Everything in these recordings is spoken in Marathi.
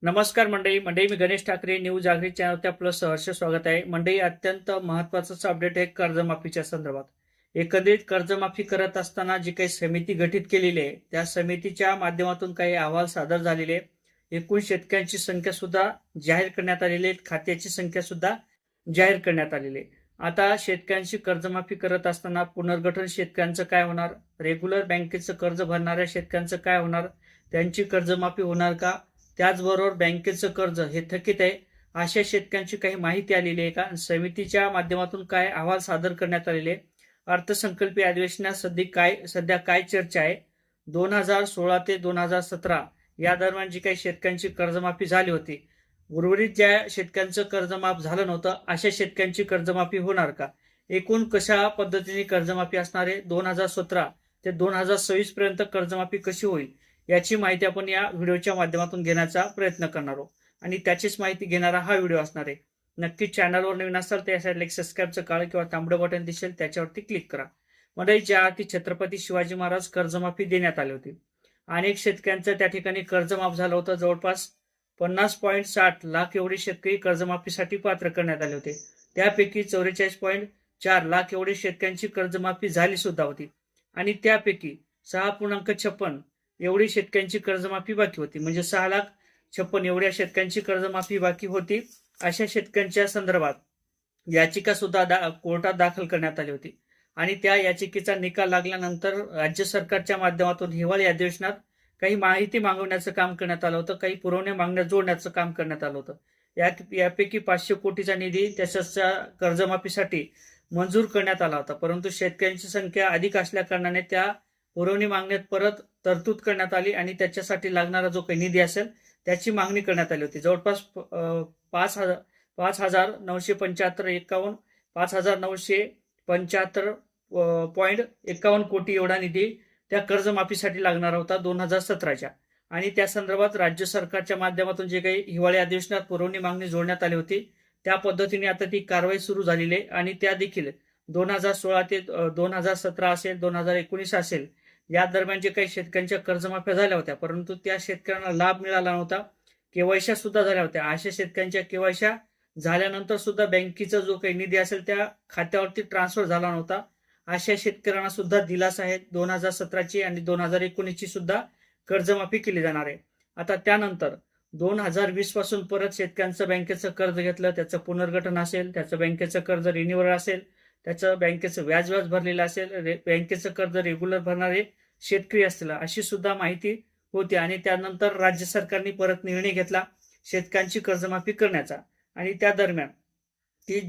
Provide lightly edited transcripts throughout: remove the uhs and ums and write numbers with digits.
नमस्कार मंडळी मी गणेश ठाकरे न्यूज जागृत चॅनल आपलं सहर्ष स्वागत आहे. मंडळी, अत्यंत महत्वाचं अपडेट आहे कर्जमाफीच्या संदर्भात. एकंदरीत कर्जमाफी करत असताना जी काही समिती गठीत केलेली आहे त्या समितीच्या माध्यमातून काही अहवाल सादर झालेले आहे. एकूण शेतकऱ्यांची संख्या सुद्धा जाहीर करण्यात आलेली आहे, खात्याची संख्या सुद्धा जाहीर करण्यात आलेली आहे. आता शेतकऱ्यांची कर्जमाफी करत असताना पुनर्गठन शेतकऱ्यांचं काय होणार, रेग्युलर बँकेचं कर्ज भरणाऱ्या शेतकऱ्यांचं काय होणार, त्यांची कर्जमाफी होणार का, त्याचबरोबर बँकेचं कर्ज हे थकीत आहे अशा शेतकऱ्यांची काही माहिती आलेली आहे का, समितीच्या माध्यमातून काय अहवाल सादर करण्यात आलेले आहे, अर्थसंकल्पीय अधिवेशनात सध्या काय चर्चा आहे, 2016 ते 2017 या दरम्यान जी काही शेतकऱ्यांची कर्जमाफी झाली होती, उर्वरित ज्या शेतकऱ्यांचं कर्जमाफ झालं नव्हतं अशा शेतकऱ्यांची कर्जमाफी होणार का, एकूण कशा पद्धतीने कर्जमाफी असणार आहे, 2017 ते 2026 पर्यंत कर्जमाफी कशी होईल याची माहिती आपण या व्हिडिओच्या माध्यमातून घेण्याचा प्रयत्न करणार आहोत आणि त्याचीच माहिती घेणारा हा व्हिडिओ असणार आहे. नक्कीच चॅनलवर नवीन असाल तर या साईडला एक सबस्क्राईबचं काळं किंवा तांबडं बटन दिसेल, त्याच्यावरती क्लिक करा. म्हणजे ज्या अर्थी छत्रपती शिवाजी महाराज कर्जमाफी देण्यात आली होती, अनेक शेतकऱ्यांचं त्या ठिकाणी कर्जमाफ झालं होतं. जवळपास 50.60 लाख एवढे शेतकरी कर्जमाफीसाठी पात्र करण्यात आले होते. त्यापैकी 44.4 लाख एवढे शेतकऱ्यांची कर्जमाफी झाली सुद्धा होती आणि त्यापैकी 6.56 एवढी शेतकऱ्यांची कर्जमाफी बाकी होती. म्हणजे 6,56,000 एवढ्या शेतकऱ्यांची कर्जमाफी बाकी होती. अशा शेतकऱ्यांच्या संदर्भात याचिका सुद्धा कोर्टात दाखल करण्यात आली होती आणि त्या याचिकेचा निकाल लागल्यानंतर राज्य सरकारच्या माध्यमातून हिवाळी अधिवेशनात काही माहिती मागवण्याचं काम करण्यात आलं होतं, काही पुरवण्या मागण्या जोडण्याचं काम करण्यात आलं होतं. यापैकी 500 कोटीचा निधी त्याच्या कर्जमाफीसाठी मंजूर करण्यात आला होता, परंतु शेतकऱ्यांची संख्या अधिक असल्या कारणाने त्या पुरवणी मागण्यात परत तरतूद करण्यात आली आणि त्याच्यासाठी लागणारा जो काही निधी असेल त्याची मागणी करण्यात आली होती. जवळपास 5,975.51 कोटी एवढा निधी त्या कर्जमाफीसाठी लागणार होता 2017च्या. आणि त्या संदर्भात राज्य सरकारच्या माध्यमातून जे काही हिवाळी अधिवेशनात पुरवणी मागणी जोडण्यात आली होती त्या पद्धतीने आता ती कारवाई सुरू झालेली आहे आणि त्या देखील 2016 ते 2017 असेल, 2019 असेल, या दरम्यान जे काही शेतकऱ्यांच्या कर्जमाफ्या झाल्या होत्या परंतु त्या शेतकऱ्यांना लाभ मिळाला नव्हता, केवायसी सुद्धा झाल्या होत्या, अशा शेतकऱ्यांच्या केवायसी झाल्यानंतर सुद्धा बँकेचा जो काही निधी असेल त्या खात्यावरती ट्रान्सफर झाला नव्हता, अशा शेतकऱ्यांना सुद्धा दिलासा आहे. 2017ची आणि 2019ची सुद्धा कर्जमाफी केली जाणार आहे. आता त्यानंतर 2020 पासून परत शेतकऱ्यांचं बँकेचं कर्ज घेतलं, त्याचं पुनर्गठन असेल, त्याचं बँकेचं कर्ज रिन्युअल असेल, त्याचं बँकेचं व्याज भरलेलं असेल, बँकेचं कर्ज रेग्युलर भरणारे शेतकरी असतील, अशी सुद्धा माहिती होती. आणि त्यानंतर राज्य सरकारने परत निर्णय घेतला शेतकऱ्यांची कर्जमाफी करण्याचा आणि त्या दरम्यान ती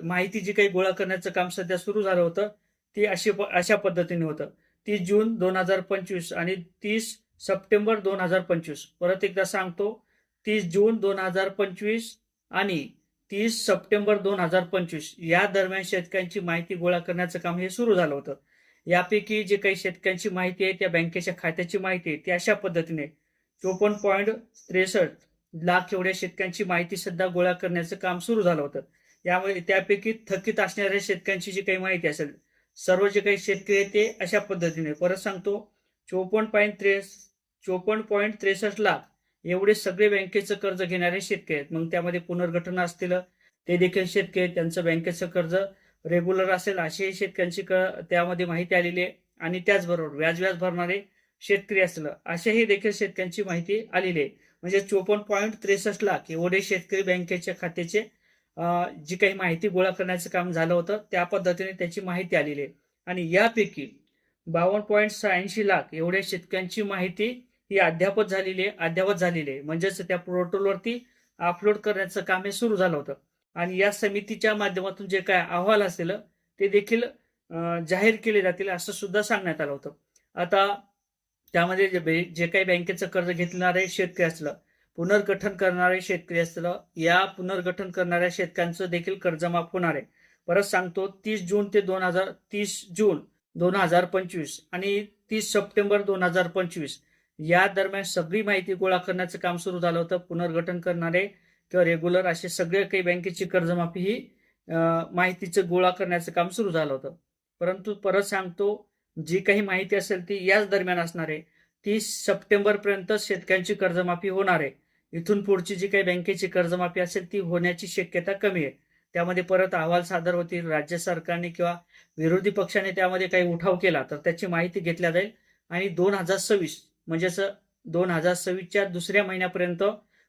माहिती जी काही गोळा करण्याचं काम सध्या सुरू झालं होतं ती अशा पद्धतीने होतं. 30 जून 2025 आणि 30 सप्टेंबर 2025, परत एकदा सांगतो, 30 जून 2025 आणि 30 सप्टेंबर 2025 या दरम्यान शेतकऱ्यांची माहिती गोळा करण्याचं काम हे सुरू झालं होतं. यापैकी जे काही शेतकऱ्यांची माहिती आहे त्या बँकेच्या खात्याची माहिती आहे ती अशा पद्धतीने 54.63 लाख एवढ्या शेतकऱ्यांची माहिती सध्या गोळा करण्याचं काम सुरू झालं होतं. यामुळे त्यापैकी थकीत असणाऱ्या शेतकऱ्यांची जी काही माहिती असेल, सर्व जे काही शेतकरी आहेत ते अशा पद्धतीने, परत सांगतो, 54.63 लाख एवढे सगळे बँकेचं कर्ज घेणारे शेतकरी आहेत. मग त्यामध्ये पुनर्गठन असतील ते देखील शेतकरी, त्यांचं बँकेचं कर्ज रेग्युलर असेल असेही शेतकऱ्यांची त्यामध्ये माहिती आलेली आहे आणि त्याचबरोबर व्याज भरणारे शेतकरी असतील अशाही देखील शेतकऱ्यांची माहिती आलेली आहे. म्हणजे 54.63 लाख एवढे शेतकरी बँकेच्या खात्याचे जी काही माहिती गोळा करण्याचं काम झालं होतं त्या पद्धतीने त्याची माहिती आलेली आहे. आणि यापैकी 52.86 लाख एवढ्या शेतकऱ्यांची माहिती ही अद्यावत झालेली आहे. म्हणजेच त्या पोर्टलवरती अपलोड करण्याचं काम हे सुरू झालं होतं आणि या समितीच्या माध्यमातून जे काय अहवाल असेल ते देखील जाहीर केले जातील असं सुद्धा सांगण्यात आलं होतं. आता त्यामध्ये जे काही बँकेचं कर्ज घेणारे शेतकरी असलं, पुनर्गठन करणारे शेतकरी असलं, या पुनर्गठन करणाऱ्या शेतकऱ्यांचं देखील कर्जमाफ होणार आहे. परत सांगतो, 30 जून 2025 आणि 30 सप्टेंबर 2025 या दरम्यान सगळी माहिती गोळा करण्याचं काम सुरू झालं होतं. पुनर्गठन करणारे किंवा रेग्युलर असे सगळे काही बँकेची कर्जमाफी ही माहितीचं गोळा करण्याचं काम सुरू झालं होतं. परंतु परत सांगतो, जी काही माहिती असेल ती याच दरम्यान असणार आहे. 30 सप्टेंबर पर्यंत शेतकऱ्यांची कर्जमाफी होणार आहे. इथून पुढची जी काही बँकेची कर्जमाफी असेल ती होण्याची शक्यता कमी आहे. त्यामध्ये परत अहवाल सादर होतील, राज्य सरकारने किंवा विरोधी पक्षाने त्यामध्ये काही उठाव केला तर त्याची माहिती घेतल्या जाईल आणि 2026 म्हणजेच 2026च्या दुसऱ्या महिन्यापर्यंत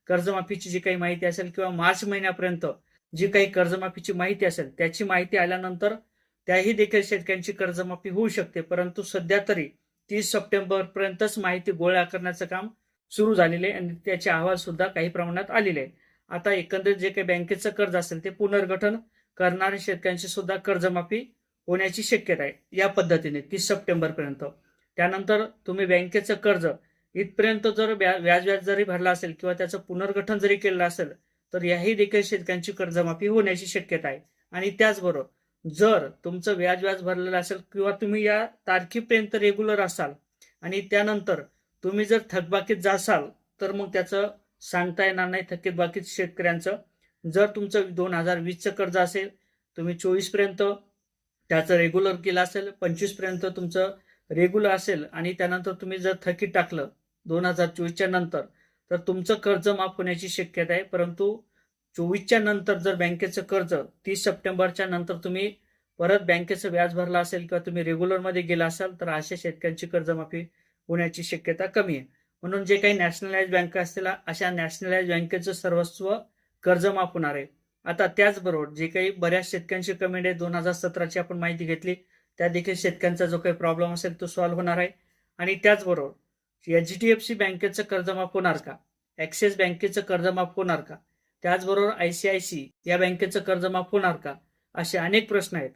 कर्जमाफीची जी काही माहिती असेल किंवा मार्च महिन्यापर्यंत जी काही कर्जमाफीची माहिती असेल त्याची माहिती आल्यानंतर त्याही देखील शेतकऱ्यांची कर्जमाफी होऊ शकते. परंतु सध्या तरी 30 सप्टेंबर पर्यंतच माहिती गोळा करण्याचं काम सुरू झालेले आणि त्याचे अहवाल सुद्धा काही प्रमाणात आलेले आहे. आता एकंदरीत जे काही बँकेचं कर्ज असेल ते पुनर्गठन करणाऱ्या शेतकऱ्यांची सुद्धा कर्जमाफी होण्याची शक्यता आहे या पद्धतीने 30 सप्टेंबर पर्यंत. त्यानंतर तुम्ही बँकेचं कर्ज इथपर्यंत जर व्याज जरी भरला असेल किंवा त्याचं पुनर्गठन जरी केलं असेल तर याही देखील शेतकऱ्यांची कर्जमाफी होण्याची शक्यता आहे. आणि त्याचबरोबर जर तुमचं व्याज भरलेलं असेल किंवा तुम्ही या तारखेपर्यंत रेग्युलर असाल आणि त्यानंतर तुम्ही जर थकबाकीत जासाल तर मग त्याचं सांगता येणार नाही थकीतबाकीत शेतकऱ्यांचं. जर तुमचं 2020चं कर्ज असेल तुम्ही 24 पर्यंत त्याचं रेग्युलर केलं असेल, 25 पर्यंत तुमचं रेग्युलर असेल आणि त्यानंतर तुम्ही जर थकीत टाकलं 2024च्या नंतर तर तुमचं कर्ज माफ होण्याची शक्यता आहे. परंतु 24च्या नंतर जर बँकेचं कर्ज 30 सप्टेंबरच्या नंतर तुम्ही परत बँकेचं व्याज भरला असेल किंवा तुम्ही रेग्युलरमध्ये गेला असाल तर अशा शेतकऱ्यांची कर्जमाफी होण्याची शक्यता कमी आहे. म्हणून जे काही नॅशनलाइज बँका असतील अशा नॅशनलाइज बँकेचं सर्वस्व कर्ज माफ होणार आहे. आता त्याचबरोबर जे काही बऱ्याच शेतकऱ्यांची कमेंट आहे 2017ची आपण माहिती घेतली त्या देखील शेतकऱ्यांचा जो काही प्रॉब्लेम असेल तो सॉल्व्ह होणार आहे. आणि त्याचबरोबर HDFC बँकेचं कर्ज माफ होणार का, ॲक्सिस बँकेचं कर्ज माफ होणार का, त्याचबरोबर ICICI या बँकेचं कर्ज माफ होणार का, असे अनेक प्रश्न आहेत.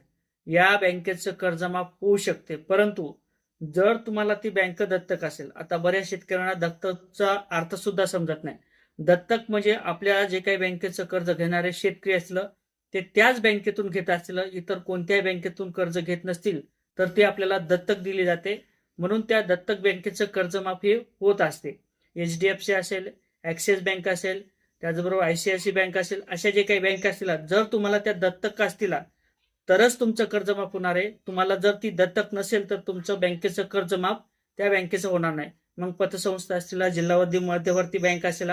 या बँकेचं कर्ज माफ होऊ शकते परंतु जर तुम्हाला ती बँक दत्तक असेल. आता बऱ्याच शेतकऱ्यांना दत्तकचा अर्थ सुद्धा समजत नाही. दत्तक म्हणजे आपल्या जे काही बँकेचं कर्ज घेणारे शेतकरी असलं ते त्याच बँकेतून घेत असतील, इतर कोणत्याही बँकेतून कर्ज घेत नसतील तर ती आपल्याला दत्तक दिली जाते. म्हणून त्या दत्तक बँकेचं कर्जमाफी होत असते. HDFC असेल, ॲक्सिस बँक असेल, त्याचबरोबर ICICI बँक असेल, अशा जे काही बँक असतील जर तुम्हाला त्या दत्तक असतील तरच तुमचं कर्ज माफ होणार आहे. तुम्हाला जर ती दत्तक नसेल तर तुमचं बँकेचं कर्ज माफ त्या बँकेचं होणार नाही. मग पतसंस्था असतील, जिल्हा मध्यवर्ती बँक असेल,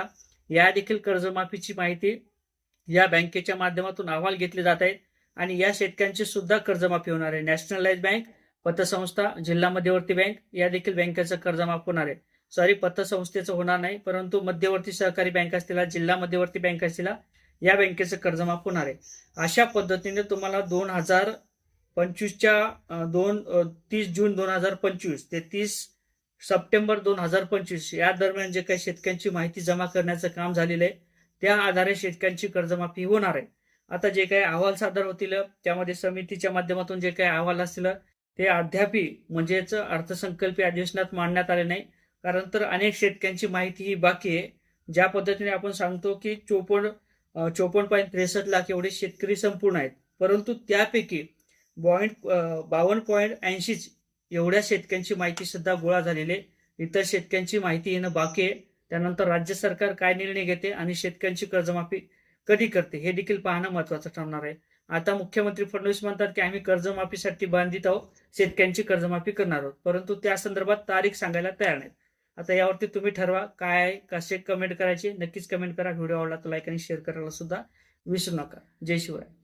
या देखील कर्जमाफीची माहिती या बँकेच्या माध्यमातून अहवाल घेतले जात आहेत आणि या शेतकऱ्यांची सुद्धा कर्जमाफी होणार आहे. नॅशनलाइज बँक, पतसंस्था, जिल्हा मध्यवर्ती बँक या देखील बँकेचं कर्ज माफ होणार आहे. सॉरी, पतसंस्थेचं होणार नाही परंतु मध्यवर्ती सहकारी बँक असतील, जिल्हा मध्यवर्ती बँक असतील या बँकेचं कर्ज माफ होणार आहे. अशा पद्धतीने तुम्हाला 2025च्या 30 जून 2025 ते 30 सप्टेंबर 2025 या दरम्यान जे काही शेतकऱ्यांची माहिती जमा करण्याचं काम झालेलं आहे त्या आधारे शेतकऱ्यांची कर्जमाफी होणार आहे. आता जे काही अहवाल सादर होतील त्यामध्ये समितीच्या माध्यमातून जे काही अहवाल असतील ते अद्यापही म्हणजेच अर्थसंकल्पीय अधिवेशनात मांडण्यात आले नाही. कारण तर अनेक शेतकऱ्यांची माहिती ही बाकी आहे. ज्या पद्धतीने आपण सांगतो की 54.63 लाख एवढे शेतकरी संपूर्ण आहेत परंतु त्यापैकी 52.80 एवढ्या शेतकऱ्यांची माहिती सुद्धा गोळा झालेली आहे. इतर शेतकऱ्यांची माहिती येणं बाकी आहे. त्यानंतर राज्य सरकार काय निर्णय घेते आणि शेतकऱ्यांची कर्जमाफी कधी करते हे देखील पाहणं महत्वाचं ठरणार आहे. आता मुख्यमंत्री फडणवीस म्हणतात की आम्ही कर्जमाफीसाठी बांधित आहोत, शेतकऱ्यांची कर्जमाफी करणार आहोत परंतु त्या संदर्भात तारीख सांगायला तयार नाहीत. आता यावरती तुम्ही ठरवा काय कसे कमेंट करायचे. नक्कीच कमेंट करा. व्हिडिओ आवडला तर लाईक आणि शेअर करायला सुद्धा विसरू नका. जय शिवराय.